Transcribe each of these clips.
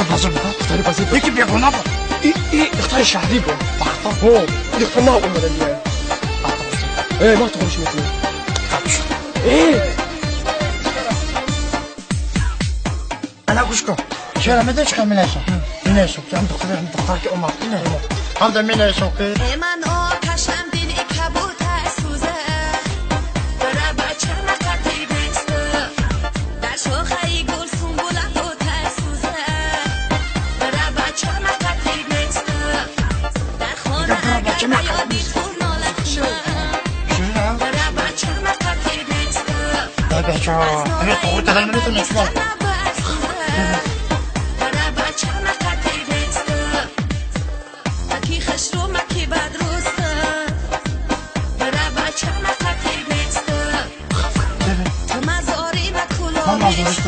لازم اختاري بسيطة يكي بيقونا با اختاري شهري با بخطا هو اختار ما أقوم بدل ايه ما تخرج مثلي ايه أنا أقولكم شو ما دش كم ناسو ناسو كم تختار كأمة هم ده من ناسو كي من آتشم دل کبوت سوزه برای بچه نکردی بیست در شوخی گل سنبولت و تسوزه برای بچه نکردی بیست در خانه اگر بیابی خور نالت برای بچه نکردی بیست لا بچه أنا تقول ترى أنا نسمع برای بچه نکردی بیست مکی خشرو مکی بدروست برای بچه نکردی بیست مزاری و کلوبیست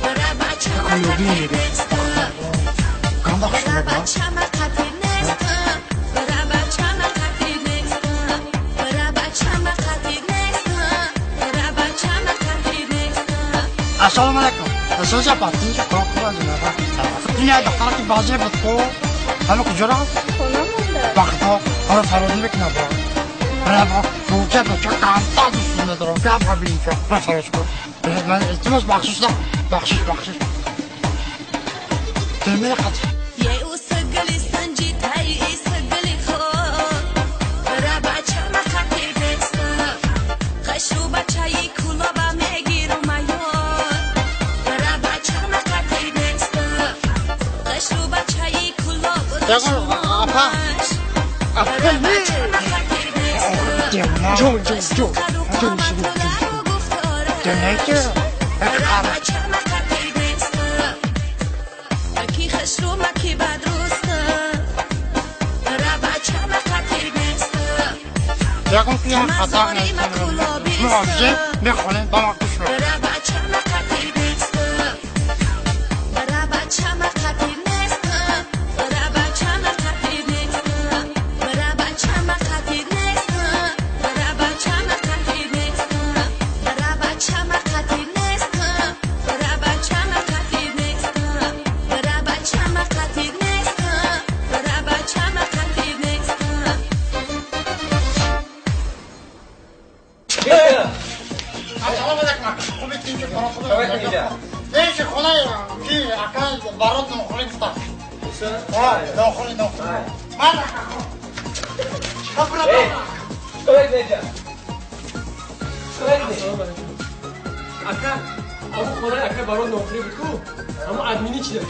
برای بچه نکردی بیست كم ضخ برای شو بچه نکردی نیست برای بچه نکردی نیست برای بچه نکردی نیست برای بچه نکردی نیست السلام عليكم السلام عليكم كوكو زنا الدنيا دخلت بازي بتكو أنا كجرا بخطا أنا فرضي بك نبرا أنا بقى فوجا بتشك عن طاقة السنة درا كيف قبلين شو بس هيسكو ما استمس بخشش ده بخشش تمني قط یه او سگلی سنجی تایی سگلی خود برای بچه نکردی بیست خشرو بچه‌ی کلا با میگیرم میاد برای بچه نکردی بیست خشرو بچه‌ی کلا يا أخو أبا برای بچه نکردی بیست جو دنيتي برای بچه نکردی بیست مکی خشرو مکی بدروست برای بچه نکردی بیست يكون فيها خطأ معجزة بخلين طمع كشرو برای بچه نکردی بیست برای بچه نکردی نیست برای بچه نکردی نیست برای بچه نکردی نیست برای بچه نکردی نیست برای بچه نکردی نیست برای بچه نکردی نیست برای بچه نکردی نیست برای بچه نکردی نیست السلام عليكم خوبي تيجي ليش خلايا في أكل برد نخلي فطر نخلي ما لك خبرة اکا ابو خورای اکا برای نوکری بکو اما ادمینی چی داری؟